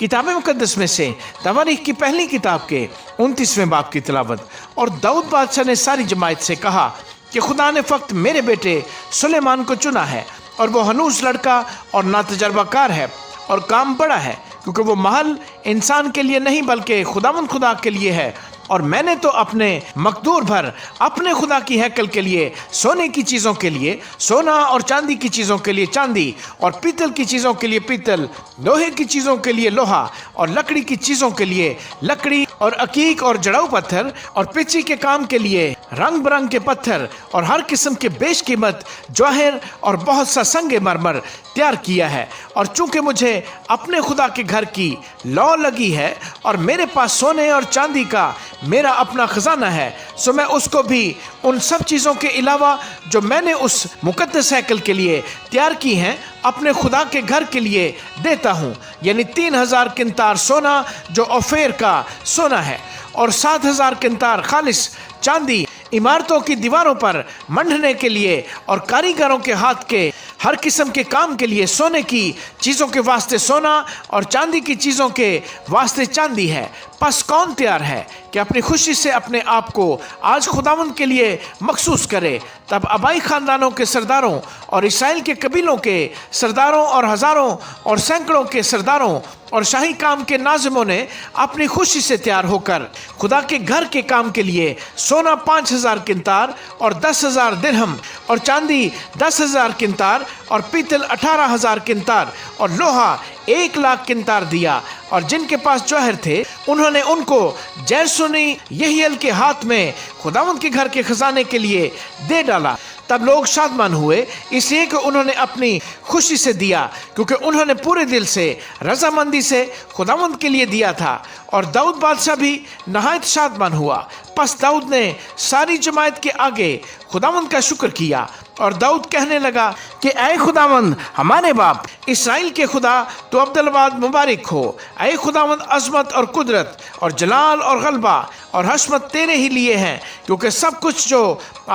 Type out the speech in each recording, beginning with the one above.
کتاب مقدس میں سے تواریخ کی پہلی کتاب کے 29ویں باب کی تلاوت۔ اور داؤد بادشاہ نے ساری جماعت سے کہا کہ خدا نے فقط میرے بیٹے سلیمان کو چنا ہے، اور وہ ہنوز لڑکا اور ناتجربہ کار ہے، اور کام بڑا ہے، کیونکہ وہ محل انسان کے لیے نہیں بلکہ خداوند خدا کے لیے ہے۔ اور میں نے تو اپنے مقدور بھر اپنے خدا کی ہیکل کے لیے سونے کی چیزوں کے لیے سونا، اور چاندی کی چیزوں کے لیے چاندی، اور پیتل کی چیزوں کے لیے پیتل، لوہے کی چیزوں کے لیے لوہا، اور لکڑی کی چیزوں کے لیے لکڑی، اور عقیق اور جڑاؤ پتھر، اور پچی کے کام کے لیے رنگ برنگ کے پتھر، اور ہر قسم کے بیش قیمت جواہر اور بہت سا سنگ مرمر تیار کیا ہے۔ اور چونکہ مجھے اپنے خدا کے گھر کی لو لگی ہے، اور میرے پاس سونے اور چاندی کا میرا اپنا خزانہ ہے، سو میں اس کو بھی ان سب چیزوں کے علاوہ جو میں نے اس مقدس ہیکل کے لیے تیار کی ہیں اپنے خدا کے گھر کے لیے دیتا ہوں، یعنی 3000 کنتار سونا جو اوفیر کا سونا ہے، اور 7000 کنتار خالص چاندی عمارتوں کی دیواروں پر منڈھنے کے لیے، اور کاریگروں کے ہاتھ کے ہر قسم کے کام کے لیے سونے کی چیزوں کے واسطے سونا، اور چاندی کی چیزوں کے واسطے چاندی ہے۔ پس کون تیار ہے کہ اپنی خوشی سے اپنے آپ کو آج خداوند کے لیے مخصوص کرے؟ تب آبائی خاندانوں کے سرداروں اور اسرائیل کے قبیلوں کے سرداروں اور ہزاروں اور سینکڑوں کے سرداروں اور شاہی کام کے ناظموں نے اپنی خوشی سے تیار ہو کر خدا کے گھر کے کام کے لیے سونا 5000 کنتار اور 10,000 درہم، اور چاندی 10,000 کنتار، اور پیتل 18,000 کنتار، اور لوہا 1,00,000 کنتار دیا۔ اور جن کے پاس جوہر تھے انہوں نے ان کو جیرسونی یحییل کے ہاتھ میں خداوند کے گھر کے خزانے کے لیے دے ڈالا۔ تب لوگ شادمان ہوئے، اس لیے کہ انہوں نے اپنی خوشی سے دیا، کیونکہ انہوں نے پورے دل سے رضامندی سے خداوند کے لیے دیا تھا۔ اور داؤد بادشاہ بھی نہایت شادمان ہوا۔ پس داؤد نے ساری جماعت کے آگے خداوند کا شکر کیا، اور داؤد کہنے لگا کہ اے خداوند ہمارے باپ اسرائیل کے خدا، تو عبدالآباد مبارک ہو۔ اے خداوند، عظمت اور قدرت اور جلال اور غلبہ اور حشمت تیرے ہی لیے ہیں، کیونکہ سب کچھ جو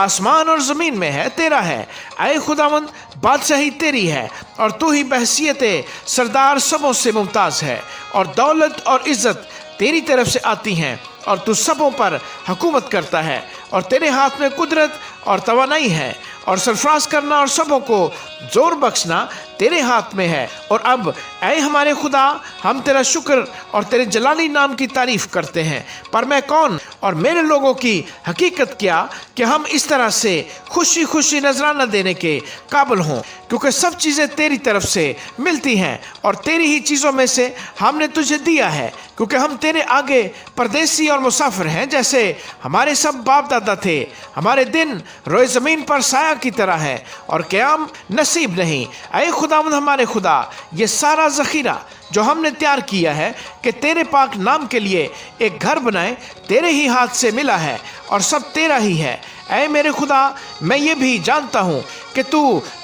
آسمان اور زمین میں ہے تیرا ہے۔ اے خداوند، بادشاہی تیری ہے، اور تو ہی بحیثیت سردار سبوں سے ممتاز ہے، اور دولت اور عزت تیری طرف سے آتی ہیں، اور تو سبوں پر حکومت کرتا ہے، اور تیرے ہاتھ میں قدرت اور توانائی ہے، اور سرفراز کرنا اور سبوں کو زور بخشنا تیرے ہاتھ میں ہے۔ اور اب اے ہمارے خدا، ہم تیرا شکر اور تیرے جلالی نام کی تعریف کرتے ہیں۔ پر میں کون اور میرے لوگوں کی حقیقت کیا کہ ہم اس طرح سے خوشی خوشی نذرانہ دینے کے قابل ہوں، کیونکہ سب چیزیں تیری طرف سے ملتی ہیں، اور تیری ہی چیزوں میں سے ہم نے تجھے دیا ہے، کیونکہ ہم تیرے آگے پردیسی اور مسافر ہیں، جیسے ہمارے سب باپ دادا تھے۔ ہمارے دن روئے زمین پر سایہ کی طرح ہے، اور قیام نصیب نہیں۔ اے خداوند ہمارے خدا، یہ سارا ذخیرہ جو ہم نے تیار کیا ہے کہ تیرے پاک نام کے لیے ایک گھر بنائے، تیرے ہی ہاتھ سے ملا ہے، اور سب تیرا ہی ہے۔ اے میرے خدا، میں یہ بھی جانتا ہوں کہ تو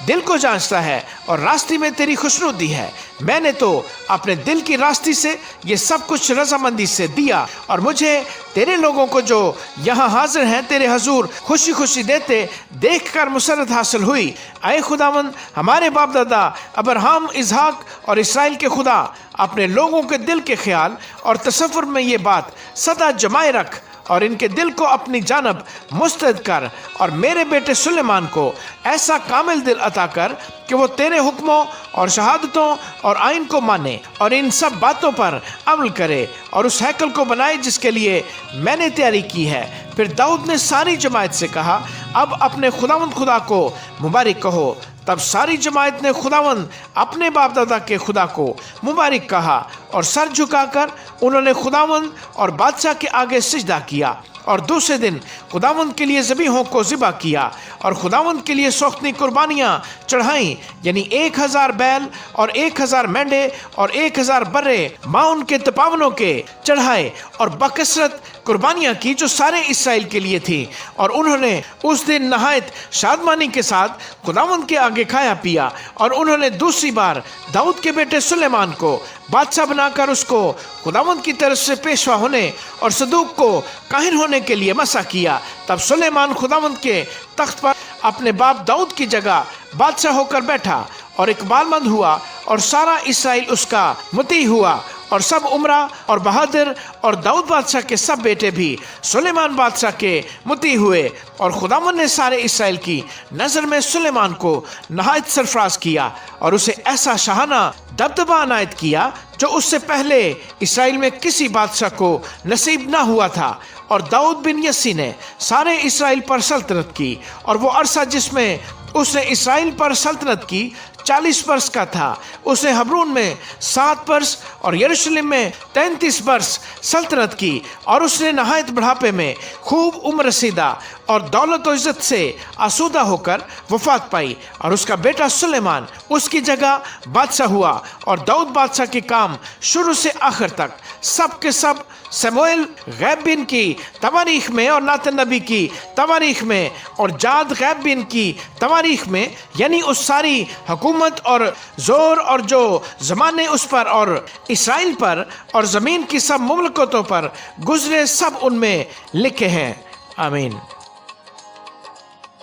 دل کو جانچتا ہے، اور راستی میں تیری خوشنودی ہے۔ میں نے تو اپنے دل کی راستی سے یہ سب کچھ رضامندی سے دیا، اور مجھے تیرے لوگوں کو جو یہاں حاضر ہیں تیرے حضور خوشی خوشی دیتے دیکھ کر مسرت حاصل ہوئی۔ اے خداوند ہمارے باپ دادا ابراہیم، اسحاق اور اسرائیل کے خدا، اپنے لوگوں کے دل کے خیال اور تصور میں یہ بات سدا جمائے رکھ، اور ان کے دل کو اپنی جانب مستعد کر، اور میرے بیٹے سلیمان کو ایسا کامل دل عطا کر کہ وہ تیرے حکموں اور شہادتوں اور آئین کو مانے، اور ان سب باتوں پر عمل کرے، اور اس ہیکل کو بنائے جس کے لیے میں نے تیاری کی ہے۔ پھر داؤد نے ساری جماعت سے کہا، اب اپنے خداوند خدا کو مبارک کہو۔ تب ساری جماعت نے خداوند اپنے باپ دادا کے خدا کو مبارک کہا، اور سر جھکا کر انہوں نے خداوند اور بادشاہ کے آگے سجدہ کیا۔ اور دوسرے دن خداوند کے لیے ذبیحوں کو ذبح کیا، اور خداوند کے لیے سوختنی قربانیاں چڑھائیں، یعنی 1000 بیل اور 1000 مینڈے اور 1000 برے ماں ان کے تپاونوں کے چڑھائے، اور بکثرت قربانیاں کی جو سارے اسرائیل کے لیے تھی۔ اور انہوں نے اس دن نہایت شادمانی کے ساتھ خداوند کے آگے کھایا پیا، اور انہوں نے دوسری بار داؤد کے بیٹے سلیمان کو بادشاہ بنا کر اس کو خداوند کی طرف سے پیشوا ہونے اور صدوق کو کاہن ہونے کے لیے مسح کیا۔ تب سلیمان خداوند کے تخت پر اپنے باپ داؤد کی جگہ بادشاہ ہو کر بیٹھا، اور اقبال مند ہوا، اور سارا اسرائیل اس کا مطیع ہوا، اور سب عمرہ اور بہادر اور داؤد بادشاہ کے سب بیٹے بھی سلیمان بادشاہ کے مطیع ہوئے، اور خداوند نے سارے اسرائیل کی نظر میں سلیمان کو نہایت سرفراز کیا اور اسے ایسا شاہانہ دبدبہ عنایت کیا جو اس سے پہلے اسرائیل میں کسی بادشاہ کو نصیب نہ ہوا تھا۔ اور داؤد بن یسی نے سارے اسرائیل پر سلطنت کی، اور وہ عرصہ جس میں اس نے اسرائیل پر سلطنت کی 40 برس کا تھا۔ اس نے حبرون میں 7 برس اور یروشلم میں 33 برس سلطنت کی، اور اس نے نہایت بڑھاپے میں خوب عمر رسیدہ اور دولت و عزت سے آسودہ ہو کر وفات پائی، اور اس کا بیٹا سلیمان اس کی جگہ بادشاہ ہوا۔ اور داؤد بادشاہ کے کام شروع سے آخر تک سب کے سب سموئیل غیب بن کی تواریخ میں اور ناتن نبی کی تواریخ میں اور جاد غیب بن کی تواریخ میں، یعنی اس ساری حکومت اور زور اور جو زمانے اس پر اور اسرائیل پر اور زمین کی سب مملکتوں پر گزرے، سب ان میں لکھے ہیں۔ آمین۔